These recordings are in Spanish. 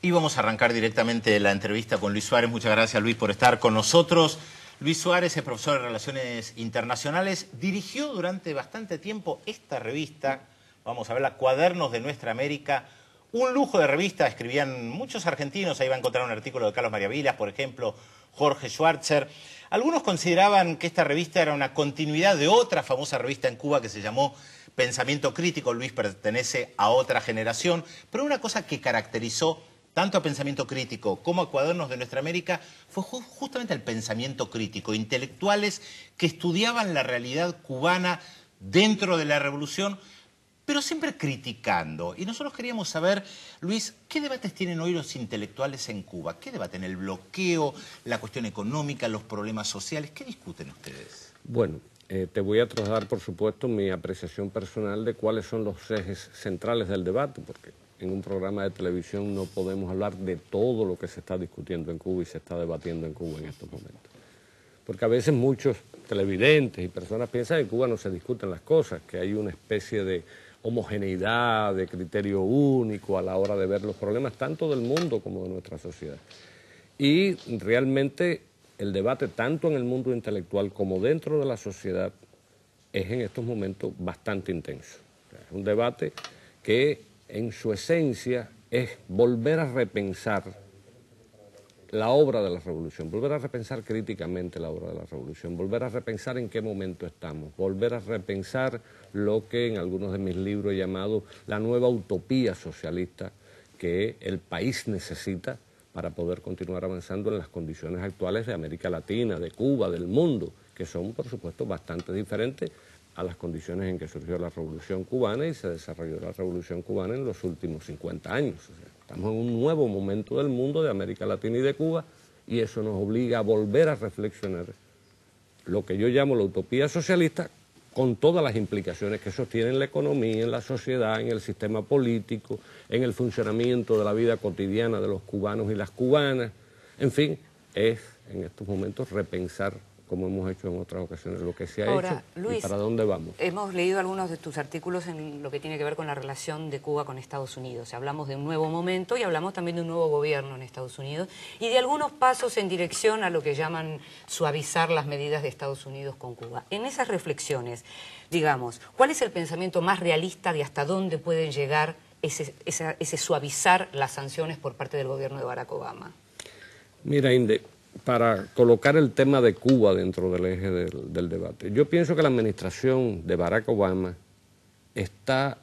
Y vamos a arrancar directamente la entrevista con Luis Suárez. Muchas gracias, Luis, por estar con nosotros. Luis Suárez es profesor de Relaciones Internacionales. Dirigió durante bastante tiempo esta revista, vamos a verla, Cuadernos de Nuestra América. Un lujo de revista, escribían muchos argentinos. Ahí va a encontrar un artículo de Carlos María Vilas, por ejemplo, Jorge Schwarzer. Algunos consideraban que esta revista era una continuidad de otra famosa revista en Cuba que se llamó Pensamiento Crítico. Luis pertenece a otra generación, pero una cosa que caracterizó tanto a Pensamiento Crítico como a Cuadernos de Nuestra América fue justamente el pensamiento crítico, intelectuales que estudiaban la realidad cubana dentro de la revolución, pero siempre criticando. Y nosotros queríamos saber, Luis, ¿qué debates tienen hoy los intelectuales en Cuba? ¿Qué debaten? ¿El bloqueo, la cuestión económica, los problemas sociales? ¿Qué discuten ustedes? Bueno, te voy a trasladar, por supuesto, mi apreciación personal de cuáles son los ejes centrales del debate, porque en un programa de televisión no podemos hablar de todo lo que se está discutiendo en Cuba y se está debatiendo en Cuba en estos momentos. Porque a veces muchos televidentes y personas piensan que en Cuba no se discuten las cosas, que hay una especie de homogeneidad, de criterio único a la hora de ver los problemas tanto del mundo como de nuestra sociedad. Y realmente el debate tanto en el mundo intelectual como dentro de la sociedad es en estos momentos bastante intenso. Es un debate que en su esencia es volver a repensar la obra de la revolución, volver a repensar críticamente la obra de la revolución, volver a repensar en qué momento estamos, volver a repensar lo que en algunos de mis libros he llamado la nueva utopía socialista que el país necesita para poder continuar avanzando en las condiciones actuales de América Latina, de Cuba, del mundo, que son, por supuesto, bastante diferentes a las condiciones en que surgió la Revolución Cubana y se desarrolló la Revolución Cubana en los últimos 50 años. O sea, estamos en un nuevo momento del mundo, de América Latina y de Cuba, y eso nos obliga a volver a reflexionar lo que yo llamo la utopía socialista, con todas las implicaciones que eso tiene en la economía, en la sociedad, en el sistema político, en el funcionamiento de la vida cotidiana de los cubanos y las cubanas. En fin, es en estos momentos repensar, como hemos hecho en otras ocasiones, lo que se ha hecho Luis, y para dónde vamos. Hemos leído algunos de tus artículos en lo que tiene que ver con la relación de Cuba con Estados Unidos. Hablamos de un nuevo momento y hablamos también de un nuevo gobierno en Estados Unidos y de algunos pasos en dirección a lo que llaman suavizar las medidas de Estados Unidos con Cuba. En esas reflexiones, digamos, ¿cuál es el pensamiento más realista de hasta dónde pueden llegar ese suavizar las sanciones por parte del gobierno de Barack Obama? Mira, Inde, para colocar el tema de Cuba dentro del eje del debate, yo pienso que la administración de Barack Obama está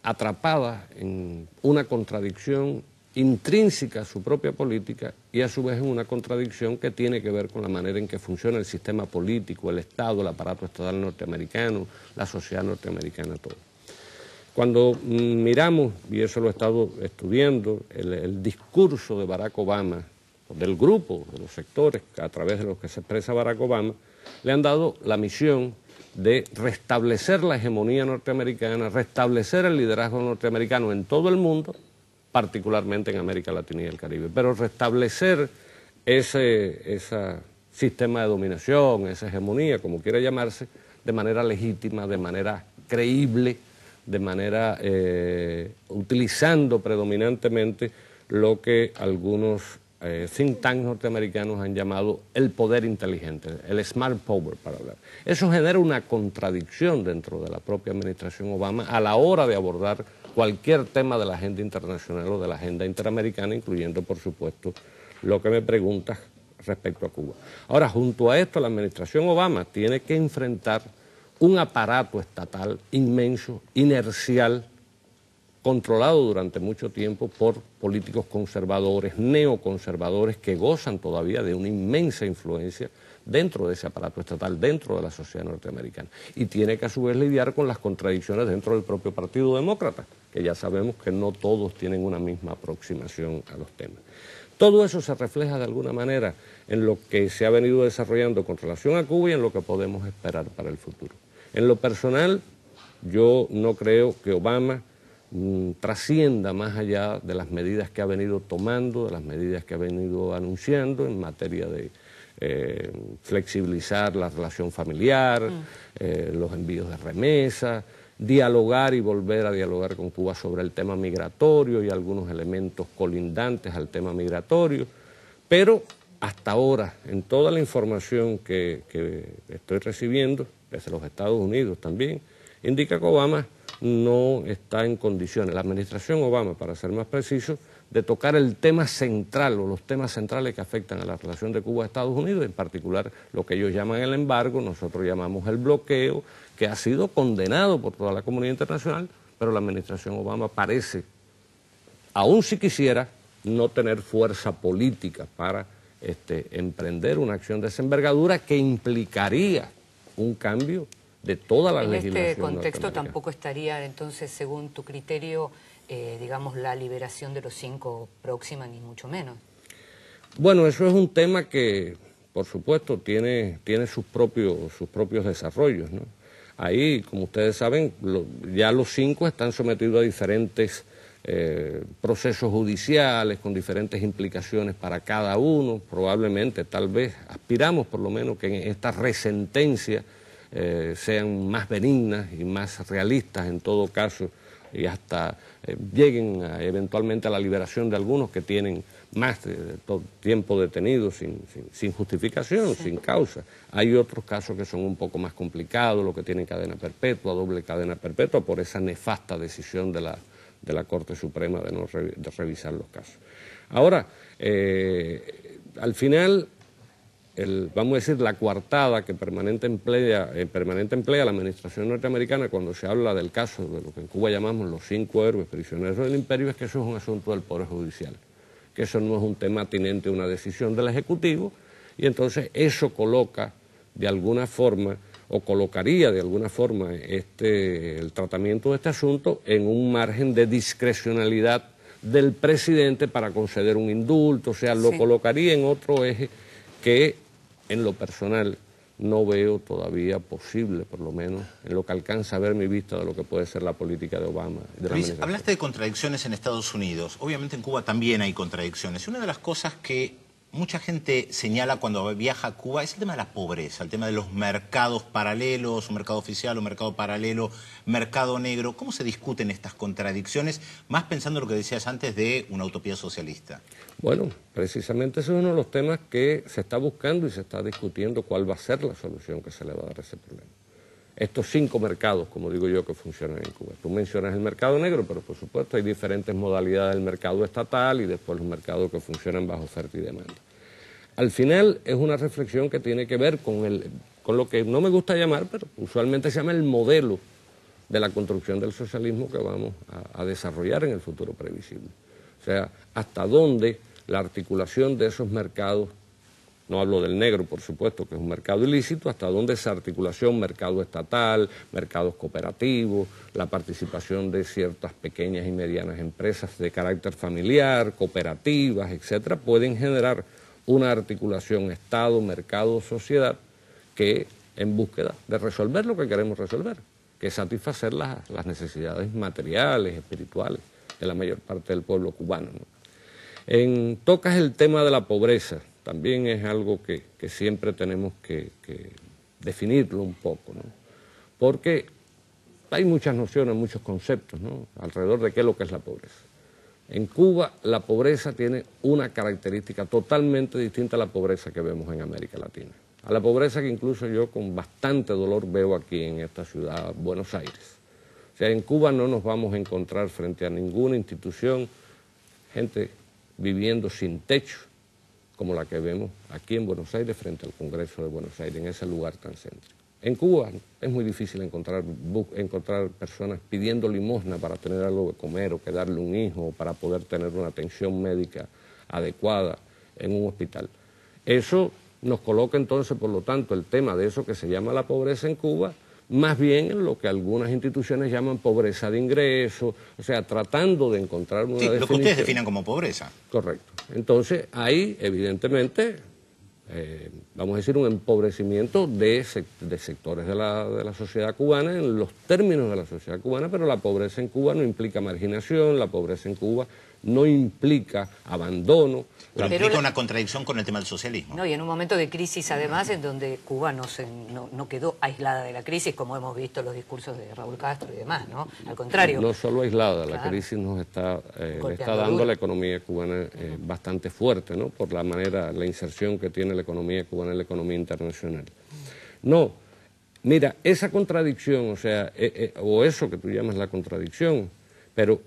atrapada en una contradicción intrínseca a su propia política y a su vez en una contradicción que tiene que ver con la manera en que funciona el sistema político, el Estado, el aparato estatal norteamericano, la sociedad norteamericana, todo. Cuando miramos, y eso lo he estado estudiando, el discurso de Barack Obama, del grupo, de los sectores a través de los que se expresa Barack Obama, le han dado la misión de restablecer la hegemonía norteamericana, restablecer el liderazgo norteamericano en todo el mundo, particularmente en América Latina y el Caribe, pero restablecer ese sistema de dominación, esa hegemonía, como quiera llamarse, de manera legítima, de manera creíble, de manera utilizando predominantemente lo que algunos think tanks norteamericanos han llamado el poder inteligente, el smart power para hablar. Eso genera una contradicción dentro de la propia administración Obama a la hora de abordar cualquier tema de la agenda internacional o de la agenda interamericana, incluyendo, por supuesto, lo que me preguntas respecto a Cuba. Ahora, junto a esto, la administración Obama tiene que enfrentar un aparato estatal inmenso, inercial, controlado durante mucho tiempo por políticos conservadores, neoconservadores, que gozan todavía de una inmensa influencia dentro de ese aparato estatal, dentro de la sociedad norteamericana. Y tiene que a su vez lidiar con las contradicciones dentro del propio Partido Demócrata, que ya sabemos que no todos tienen una misma aproximación a los temas. Todo eso se refleja de alguna manera en lo que se ha venido desarrollando con relación a Cuba y en lo que podemos esperar para el futuro. En lo personal, yo no creo que Obama trascienda más allá de las medidas que ha venido tomando, de las medidas que ha venido anunciando en materia de flexibilizar la relación familiar, los envíos de remesas, dialogar y volver a dialogar con Cuba sobre el tema migratorio y algunos elementos colindantes al tema migratorio, pero hasta ahora, en toda la información que estoy recibiendo, desde los Estados Unidos también, indica que Obama no está en condiciones, la administración Obama, para ser más preciso, de tocar el tema central o los temas centrales que afectan a la relación de Cuba a Estados Unidos, en particular lo que ellos llaman el embargo, nosotros llamamos el bloqueo, que ha sido condenado por toda la comunidad internacional, pero la administración Obama parece, aun si quisiera, no tener fuerza política para emprender una acción de esa envergadura que implicaría un cambio de toda la legislación. En este contexto tampoco estaría, entonces, según tu criterio, digamos, la liberación de los 5 próximas, ni mucho menos. Bueno, eso es un tema que, por supuesto, tiene sus propios desarrollos, ¿no? Ahí, como ustedes saben, ya los 5 están sometidos a diferentes procesos judiciales con diferentes implicaciones para cada uno. Probablemente, tal vez, aspiramos por lo menos que en estas resentencias sean más benignas y más realistas en todo caso, y hasta lleguen eventualmente a la liberación de algunos que tienen más tiempo detenidos sin justificación, sin causa. Hay otros casos que son un poco más complicados, los que tienen cadena perpetua, doble cadena perpetua, por esa nefasta decisión de la Corte Suprema de revisar los casos. Ahora, al final, vamos a decir, la coartada que permanente emplea la administración norteamericana cuando se habla del caso de lo que en Cuba llamamos los 5 héroes prisioneros del imperio, es que eso es un asunto del Poder Judicial, que eso no es un tema atinente a una decisión del Ejecutivo, y entonces eso coloca de alguna forma, o colocaría de alguna forma el tratamiento de este asunto en un margen de discrecionalidad del presidente para conceder un indulto, o sea, lo colocaría en otro eje que en lo personal no veo todavía posible, por lo menos en lo que alcanza a ver mi vista de lo que puede ser la política de Obama. Luis, hablaste de contradicciones en Estados Unidos. Obviamente en Cuba también hay contradicciones. Una de las cosas que mucha gente señala cuando viaja a Cuba es el tema de la pobreza, el tema de los mercados paralelos, un mercado oficial, un mercado paralelo, mercado negro. ¿Cómo se discuten estas contradicciones? Más pensando en lo que decías antes de una utopía socialista. Bueno, precisamente ese es uno de los temas que se está buscando y se está discutiendo cuál va a ser la solución que se le va a dar a ese problema. Estos 5 mercados, como digo yo, que funcionan en Cuba. Tú mencionas el mercado negro, pero por supuesto hay diferentes modalidades del mercado estatal y después los mercados que funcionan bajo oferta y demanda. Al final es una reflexión que tiene que ver con lo que no me gusta llamar, pero usualmente se llama el modelo de la construcción del socialismo que vamos a desarrollar en el futuro previsible. O sea, hasta dónde la articulación de esos mercados, no hablo del negro, por supuesto, que es un mercado ilícito, hasta dónde esa articulación, mercado estatal, mercados cooperativos, la participación de ciertas pequeñas y medianas empresas de carácter familiar, cooperativas, etcétera, pueden generar una articulación Estado, mercado, sociedad, que en búsqueda de resolver lo que queremos resolver, que es satisfacer las necesidades materiales, espirituales de la mayor parte del pueblo cubano, ¿no? Tocas el tema de la pobreza. También es algo que siempre tenemos que definirlo un poco, ¿no? Porque hay muchas nociones, muchos conceptos, ¿no?, alrededor de qué es lo que es la pobreza. En Cuba la pobreza tiene una característica totalmente distinta a la pobreza que vemos en América Latina. A la pobreza que incluso yo con bastante dolor veo aquí en esta ciudad, Buenos Aires. O sea, en Cuba no nos vamos a encontrar frente a ninguna institución gente viviendo sin techo, como la que vemos aquí en Buenos Aires frente al Congreso de Buenos Aires, en ese lugar tan céntrico. En Cuba es muy difícil encontrar personas pidiendo limosna para tener algo de comer o que darle un hijo o para poder tener una atención médica adecuada en un hospital. Eso nos coloca entonces, por lo tanto, el tema de eso que se llama la pobreza en Cuba, más bien en lo que algunas instituciones llaman pobreza de ingresos, o sea, tratando de encontrar una definición. Lo que ustedes definan como pobreza. Correcto. Entonces, ahí, evidentemente, vamos a decir, un empobrecimiento de sectores de la sociedad cubana en los términos de la sociedad cubana, pero la pobreza en Cuba no implica marginación, la pobreza en Cuba no implica abandono. Pero implica una contradicción con el tema del socialismo. No, y en un momento de crisis, además, en donde Cuba no quedó aislada de la crisis, como hemos visto los discursos de Raúl Castro y demás, ¿no? Al contrario. No solo aislada, claro, la crisis nos está, le está dando duro a la economía cubana bastante fuerte, ¿no? Por la manera, la inserción que tiene la economía cubana en la economía internacional. No, mira, esa contradicción, o sea, o eso que tú llamas la contradicción, pero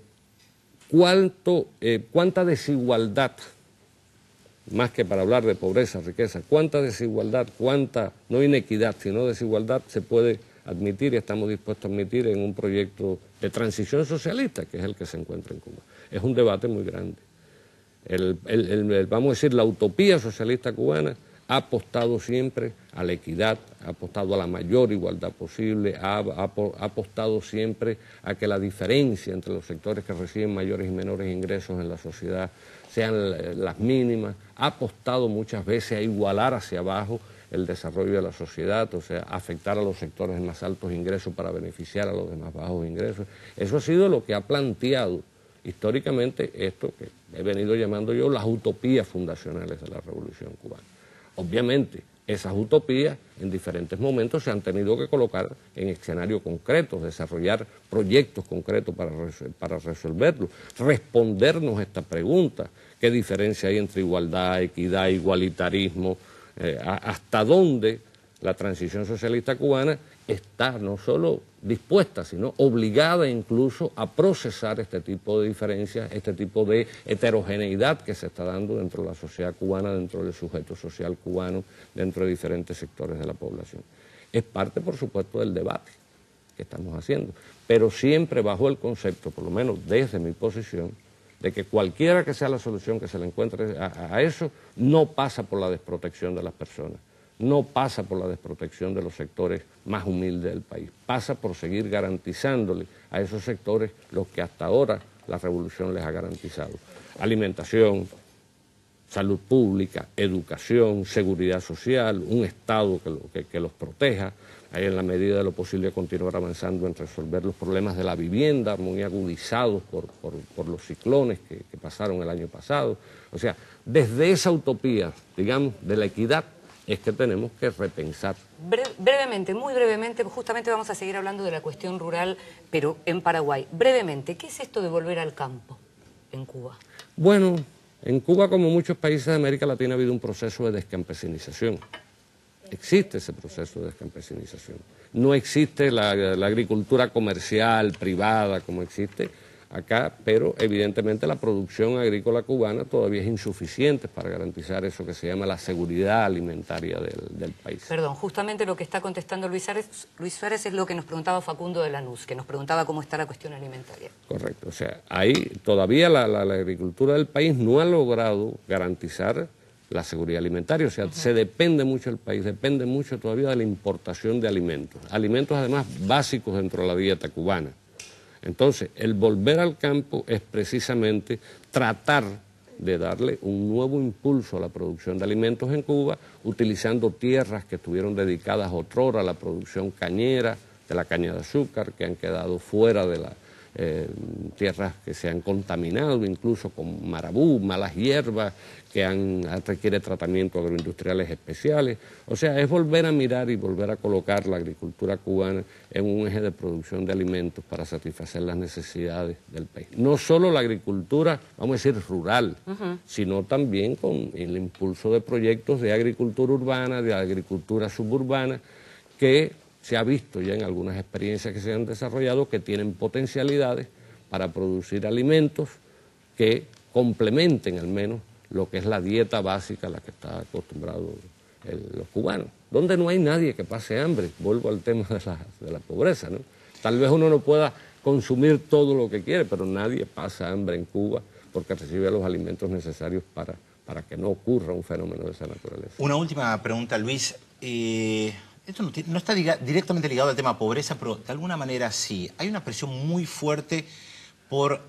cuánta desigualdad, más que para hablar de pobreza, riqueza, cuánta desigualdad, cuánta, no inequidad, sino desigualdad se puede admitir y estamos dispuestos a admitir en un proyecto de transición socialista, que es el que se encuentra en Cuba. Es un debate muy grande. Vamos a decir, la utopía socialista cubana ha apostado siempre a la equidad, ha apostado a la mayor igualdad posible, ha apostado siempre a que la diferencia entre los sectores que reciben mayores y menores ingresos en la sociedad sean las mínimas, ha apostado muchas veces a igualar hacia abajo el desarrollo de la sociedad, o sea, afectar a los sectores de más altos ingresos para beneficiar a los de más bajos ingresos. Eso ha sido lo que ha planteado históricamente esto que he venido llamando yo las utopías fundacionales de la Revolución Cubana. Obviamente, esas utopías en diferentes momentos se han tenido que colocar en escenarios concretos, desarrollar proyectos concretos para resolverlo, respondernos a esta pregunta, ¿qué diferencia hay entre igualdad, equidad, igualitarismo? Hasta dónde la transición socialista cubana está no solo dispuesta, sino obligada incluso a procesar este tipo de diferencias, este tipo de heterogeneidad que se está dando dentro de la sociedad cubana, dentro del sujeto social cubano, dentro de diferentes sectores de la población. Es parte, por supuesto, del debate que estamos haciendo, pero siempre bajo el concepto, por lo menos desde mi posición, de que cualquiera que sea la solución que se le encuentre a eso, no pasa por la desprotección de las personas, no pasa por la desprotección de los sectores más humildes del país, pasa por seguir garantizándole a esos sectores lo que hasta ahora la revolución les ha garantizado: alimentación, salud pública, educación, seguridad social, un Estado que los proteja, ahí en la medida de lo posible continuar avanzando en resolver los problemas de la vivienda, muy agudizados por los ciclones que pasaron el año pasado. O sea, desde esa utopía, digamos, de la equidad, es que tenemos que repensar. Brevemente, muy brevemente, justamente vamos a seguir hablando de la cuestión rural, pero en Paraguay. Brevemente, ¿qué es esto de volver al campo en Cuba? Bueno, en Cuba, como muchos países de América Latina, ha habido un proceso de descampesinización. Existe ese proceso de descampesinización. No existe la agricultura comercial, privada, como existe acá, pero evidentemente la producción agrícola cubana todavía es insuficiente para garantizar eso que se llama la seguridad alimentaria del país. Perdón, justamente lo que está contestando Luis Suárez es lo que nos preguntaba Facundo de Lanús, que nos preguntaba cómo está la cuestión alimentaria. Correcto, o sea, ahí todavía la agricultura del país no ha logrado garantizar la seguridad alimentaria, o sea, se depende mucho el país, depende mucho todavía de la importación de alimentos además básicos dentro de la dieta cubana. Entonces, el volver al campo es precisamente tratar de darle un nuevo impulso a la producción de alimentos en Cuba, utilizando tierras que estuvieron dedicadas otrora a la producción cañera, de la caña de azúcar, que han quedado fuera de las tierras que se han contaminado, incluso con marabú, malas hierbas, que requiere tratamiento agroindustriales especiales. O sea, es volver a mirar y volver a colocar la agricultura cubana en un eje de producción de alimentos para satisfacer las necesidades del país. No solo la agricultura, vamos a decir, rural, sino también con el impulso de proyectos de agricultura urbana, de agricultura suburbana, que se ha visto ya en algunas experiencias que se han desarrollado que tienen potencialidades para producir alimentos que complementen al menos lo que es la dieta básica a la que están acostumbrados los cubanos, donde no hay nadie que pase hambre. Vuelvo al tema de la pobreza, ¿no? Tal vez uno no pueda consumir todo lo que quiere, pero nadie pasa hambre en Cuba porque recibe los alimentos necesarios para que no ocurra un fenómeno de esa naturaleza. Una última pregunta, Luis. Esto no está directamente ligado al tema pobreza, pero de alguna manera sí. Hay una presión muy fuerte por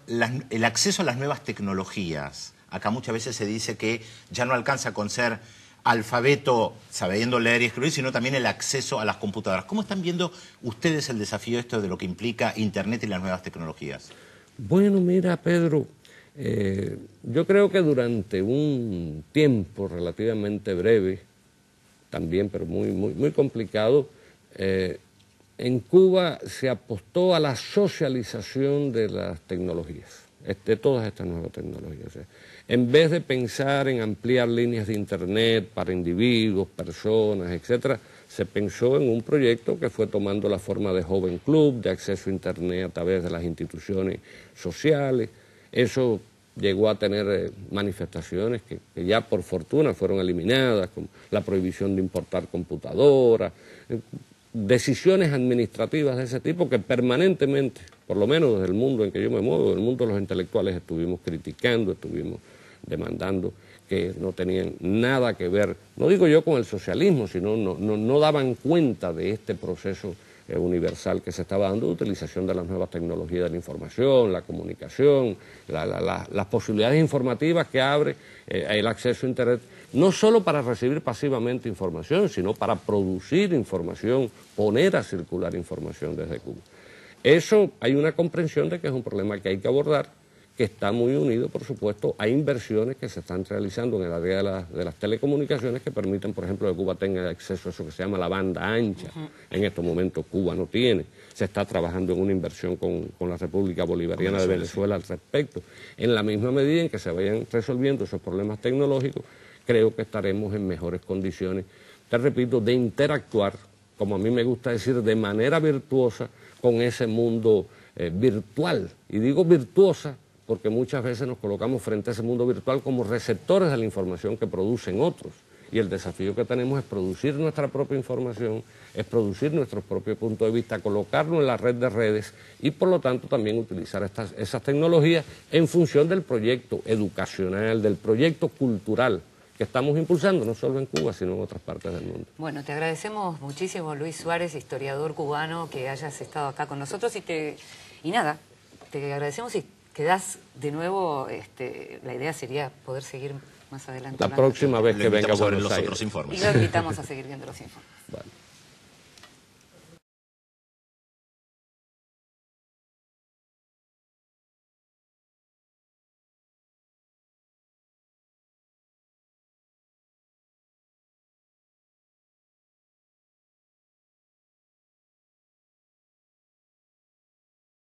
el acceso a las nuevas tecnologías. Acá muchas veces se dice que ya no alcanza con ser alfabeto, sabiendo leer y escribir, sino también el acceso a las computadoras. ¿Cómo están viendo ustedes el desafío de lo que implica Internet y las nuevas tecnologías? Bueno, mira, Pedro, yo creo que durante un tiempo relativamente breve, también, pero muy complicado, en Cuba se apostó a la socialización de las tecnologías, de todas estas nuevas tecnologías. O sea, en vez de pensar en ampliar líneas de Internet para individuos, personas, etcétera, se pensó en un proyecto que fue tomando la forma de joven club, de acceso a Internet a través de las instituciones sociales. Eso llegó a tener manifestaciones que ya por fortuna fueron eliminadas, como la prohibición de importar computadoras, decisiones administrativas de ese tipo que permanentemente, por lo menos desde el mundo en que yo me muevo, del mundo de los intelectuales, estuvimos criticando, estuvimos demandando, que no tenían nada que ver, no digo yo con el socialismo, sino no daban cuenta de este proceso universal que se estaba dando de utilización de las nuevas tecnologías de la información, la comunicación, las posibilidades informativas que abre el acceso a Internet, no solo para recibir pasivamente información, sino para producir información, poner a circular información desde Cuba. Eso hay una comprensión de que es un problema que hay que abordar, que está muy unido, por supuesto, a inversiones que se están realizando en el área de las telecomunicaciones que permiten, por ejemplo, que Cuba tenga acceso a eso que se llama la banda ancha. En estos momentos Cuba no tiene. Se está trabajando en una inversión con la República Bolivariana de Venezuela al respecto. En la misma medida en que se vayan resolviendo esos problemas tecnológicos, creo que estaremos en mejores condiciones, te repito, de interactuar, como a mí me gusta decir, de manera virtuosa con ese mundo virtual. Y digo virtuosa porque muchas veces nos colocamos frente a ese mundo virtual como receptores de la información que producen otros. Y el desafío que tenemos es producir nuestra propia información, es producir nuestro propio punto de vista, colocarlo en la red de redes y por lo tanto también utilizar esas tecnologías en función del proyecto educacional, del proyecto cultural que estamos impulsando, no solo en Cuba, sino en otras partes del mundo. Bueno, te agradecemos muchísimo, Luis Suárez, historiador cubano, que hayas estado acá con nosotros y nada, te agradecemos y quedás de nuevo, la idea sería poder seguir más adelante. La próxima vez que venga a Buenos Buenos Aires. otros informes. Y lo invitamos a seguir viendo los informes. Vale.